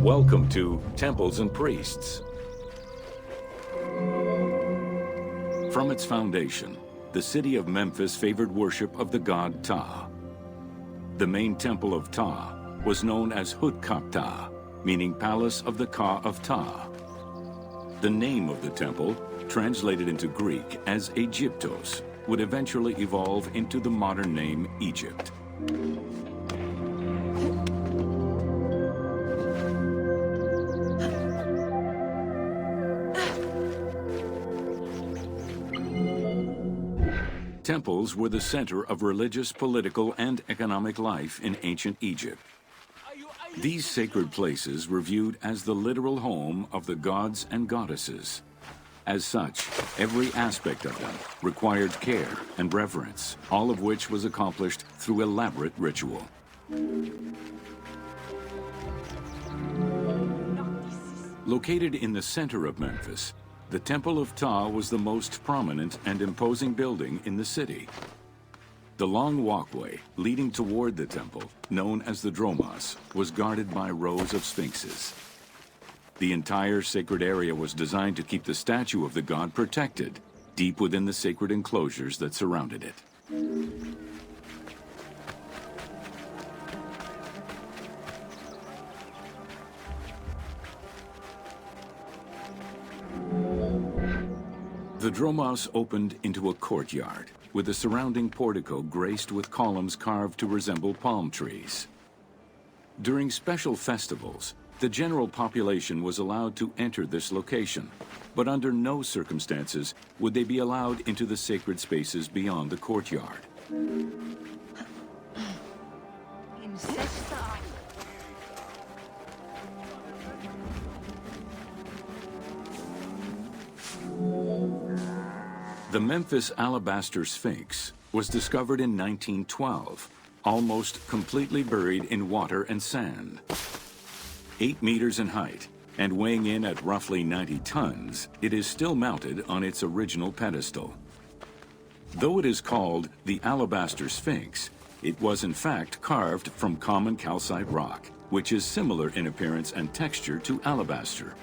Welcome to Temples and Priests. From its foundation, the city of Memphis favored worship of the god Ptah. The main temple of Ptah was known as Hutkaptah, meaning Palace of the Ka of Ptah. The name of the temple, translated into Greek as Aegyptos, would eventually evolve into the modern name Egypt. Temples were the center of religious, political, and economic life in ancient Egypt. These sacred places were viewed as the literal home of the gods and goddesses. As such, every aspect of them required care and reverence, all of which was accomplished through elaborate ritual. Located in the center of Memphis, the Temple of Ptah was the most prominent and imposing building in the city. The long walkway leading toward the temple, known as the Dromos, was guarded by rows of sphinxes. The entire sacred area was designed to keep the statue of the god protected, deep within the sacred enclosures that surrounded it. The Dromos opened into a courtyard, with the surrounding portico graced with columns carved to resemble palm trees. During special festivals, the general population was allowed to enter this location, but under no circumstances would they be allowed into the sacred spaces beyond the courtyard. The Memphis Alabaster Sphinx was discovered in 1912, almost completely buried in water and sand. 8 meters in height and weighing in at roughly 90 tons, it is still mounted on its original pedestal. Though it is called the Alabaster Sphinx, it was in fact carved from common calcite rock, which is similar in appearance and texture to alabaster.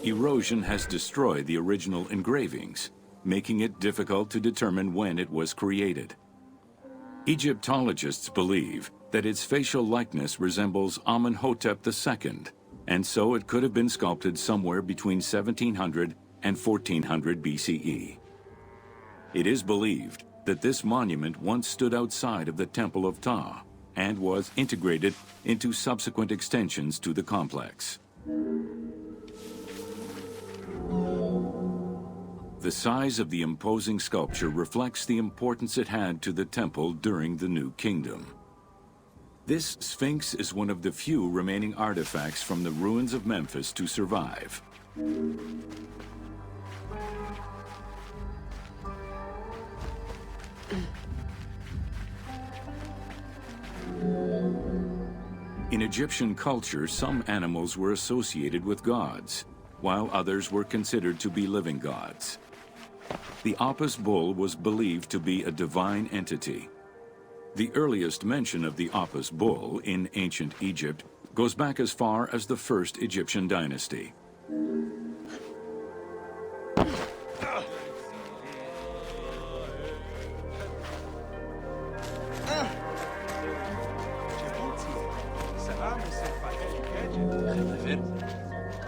Erosion has destroyed the original engravings, making it difficult to determine when it was created. Egyptologists believe that its facial likeness resembles Amenhotep II, and so it could have been sculpted somewhere between 1700 and 1400 BCE. It is believed that this monument once stood outside of the Temple of Ptah and was integrated into subsequent extensions to the complex. The size of the imposing sculpture reflects the importance it had to the temple during the New Kingdom. This Sphinx is one of the few remaining artifacts from the ruins of Memphis to survive. In Egyptian culture, some animals were associated with gods, while others were considered to be living gods. The Apis bull was believed to be a divine entity. The earliest mention of the Apis bull in ancient Egypt goes back as far as the first Egyptian dynasty.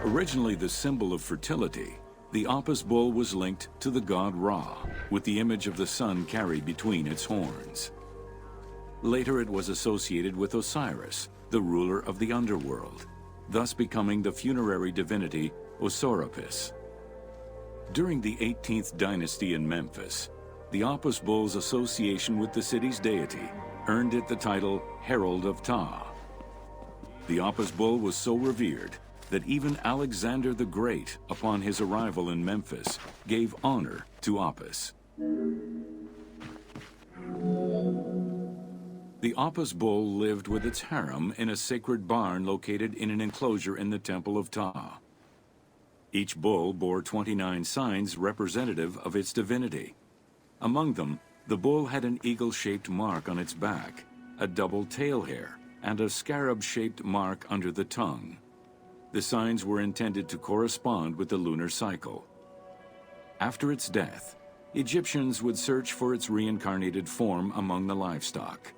Originally the symbol of fertility, the Apis bull was linked to the god Ra, with the image of the sun carried between its horns. Later it was associated with Osiris, the ruler of the underworld, thus becoming the funerary divinity Osorapis. During the 18th dynasty in Memphis, the Apis bull's association with the city's deity earned it the title Herald of Ptah. The Apis bull was so revered that even Alexander the Great, upon his arrival in Memphis, gave honor to Apis. The Apis bull lived with its harem in a sacred barn located in an enclosure in the Temple of Ptah. Each bull bore 29 signs representative of its divinity. Among them, the bull had an eagle-shaped mark on its back, a double tail hair, and a scarab-shaped mark under the tongue. The signs were intended to correspond with the lunar cycle. After its death, Egyptians would search for its reincarnated form among the livestock.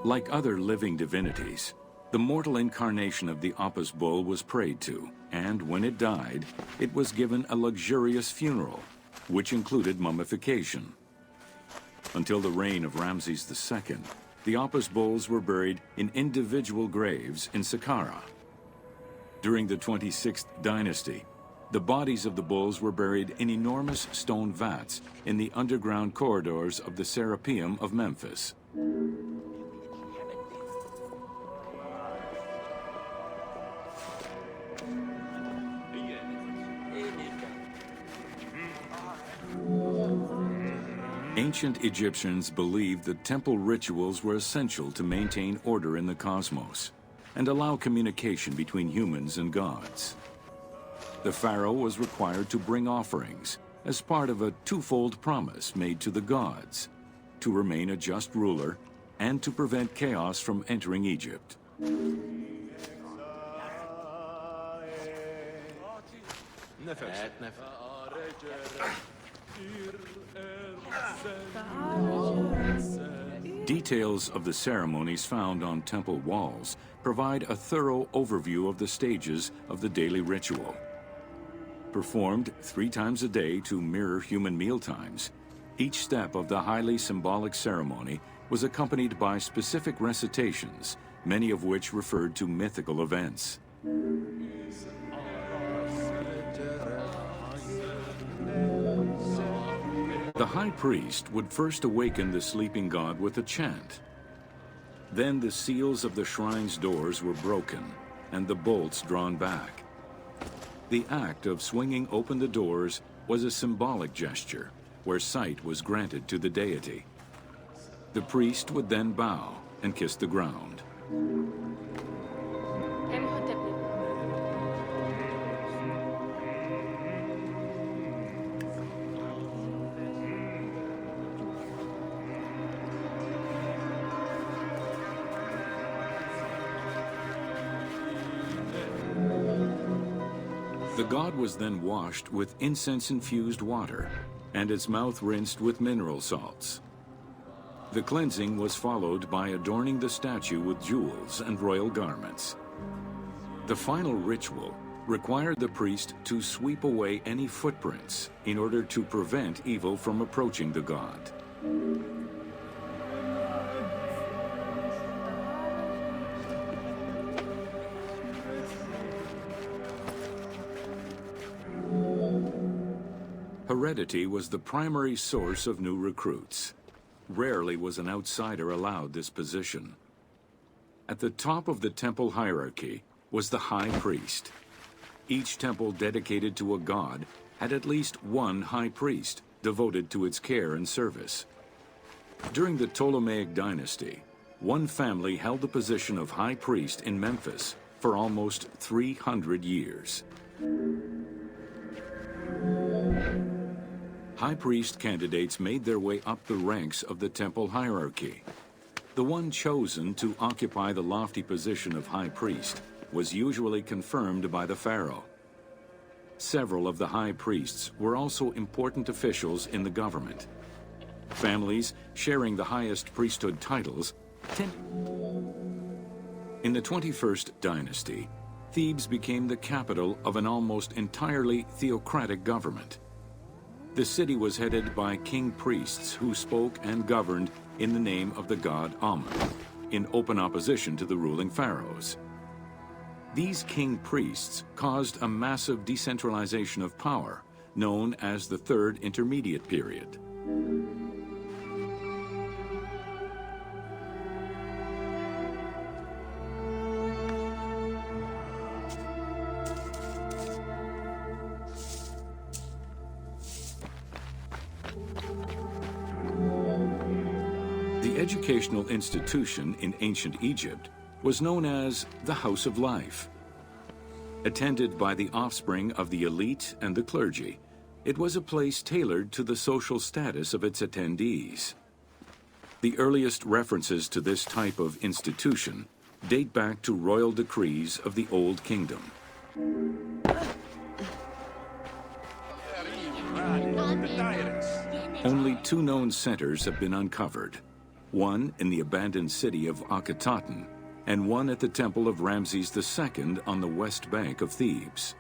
Like other living divinities, the mortal incarnation of the Apis bull was prayed to, and when it died, it was given a luxurious funeral, which included mummification. Until the reign of Ramses II, the Apis bulls were buried in individual graves in Saqqara. During the 26th dynasty, the bodies of the bulls were buried in enormous stone vats in the underground corridors of the Serapeum of Memphis. Ancient Egyptians believed that temple rituals were essential to maintain order in the cosmos and allow communication between humans and gods. The pharaoh was required to bring offerings as part of a twofold promise made to the gods: to remain a just ruler and to prevent chaos from entering Egypt. Details of the ceremonies found on temple walls provide a thorough overview of the stages of the daily ritual. Performed 3 times a day to mirror human mealtimes, each step of the highly symbolic ceremony was accompanied by specific recitations, many of which referred to mythical events. The high priest would first awaken the sleeping god with a chant. Then the seals of the shrine's doors were broken and the bolts drawn back. The act of swinging open the doors was a symbolic gesture where sight was granted to the deity. The priest would then bow and kiss the ground. The god was then washed with incense-infused water and its mouth rinsed with mineral salts. The cleansing was followed by adorning the statue with jewels and royal garments. The final ritual required the priest to sweep away any footprints in order to prevent evil from approaching the god. Heredity was the primary source of new recruits. Rarely was an outsider allowed this position. At the top of the temple hierarchy was the high priest. Each temple dedicated to a god had at least one high priest devoted to its care and service. During the Ptolemaic dynasty, one family held the position of high priest in Memphis for almost 300 years. High priest candidates made their way up the ranks of the temple hierarchy. The one chosen to occupy the lofty position of high priest was usually confirmed by the pharaoh. Several of the high priests were also important officials in the government. Families sharing the highest priesthood titles In the 21st dynasty, Thebes became the capital of an almost entirely theocratic government. The city was headed by king priests who spoke and governed in the name of the god Amun, in open opposition to the ruling pharaohs. These king priests caused a massive decentralization of power, known as the Third Intermediate Period. The educational institution in ancient Egypt was known as the House of Life. Attended by the offspring of the elite and the clergy, It was a place tailored to the social status of its attendees. The earliest references to this type of institution date back to royal decrees of the Old Kingdom. Only 2 known centers have been uncovered, one in the abandoned city of Akhetaten, and one at the temple of Ramses II on the west bank of Thebes.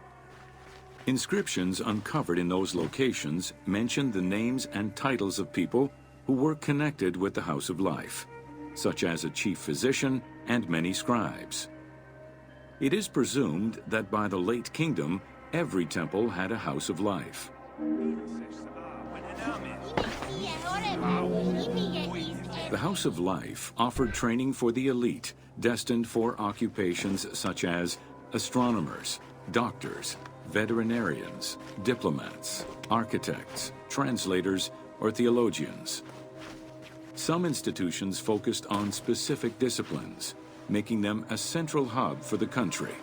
Inscriptions uncovered in those locations mention the names and titles of people who were connected with the House of Life, such as a chief physician and many scribes. It is presumed that by the late kingdom, every temple had a House of Life. The House of Life offered training for the elite, destined for occupations such as astronomers, doctors, veterinarians, diplomats, architects, translators, or theologians. Some institutions focused on specific disciplines, making them a central hub for the country.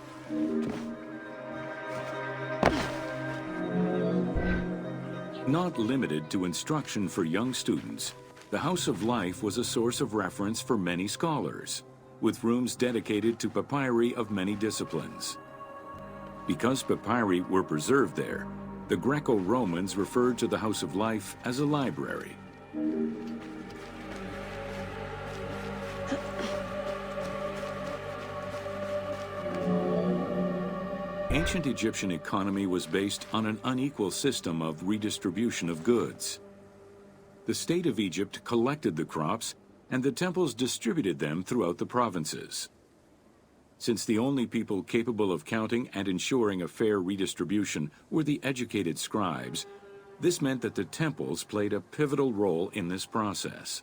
Not limited to instruction for young students, the House of Life was a source of reference for many scholars, with rooms dedicated to papyri of many disciplines. Because papyri were preserved there, the Greco-Romans referred to the House of Life as a library. Ancient Egyptian economy was based on an unequal system of redistribution of goods. The state of Egypt collected the crops, and the temples distributed them throughout the provinces. Since the only people capable of counting and ensuring a fair redistribution were the educated scribes, this meant that the temples played a pivotal role in this process.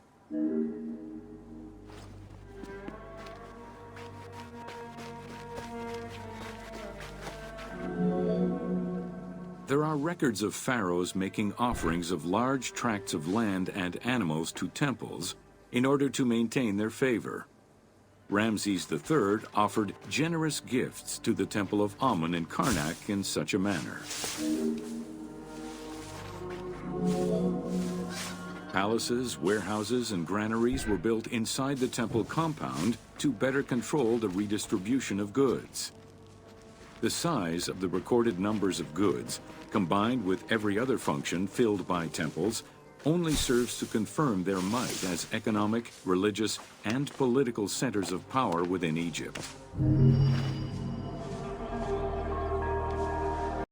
There are records of pharaohs making offerings of large tracts of land and animals to temples in order to maintain their favor. Ramses III offered generous gifts to the temple of Amun in Karnak in such a manner. Palaces, warehouses, and granaries were built inside the temple compound to better control the redistribution of goods. The size of the recorded numbers of goods, combined with every other function filled by temples, only serves to confirm their might as economic, religious, and political centers of power within Egypt.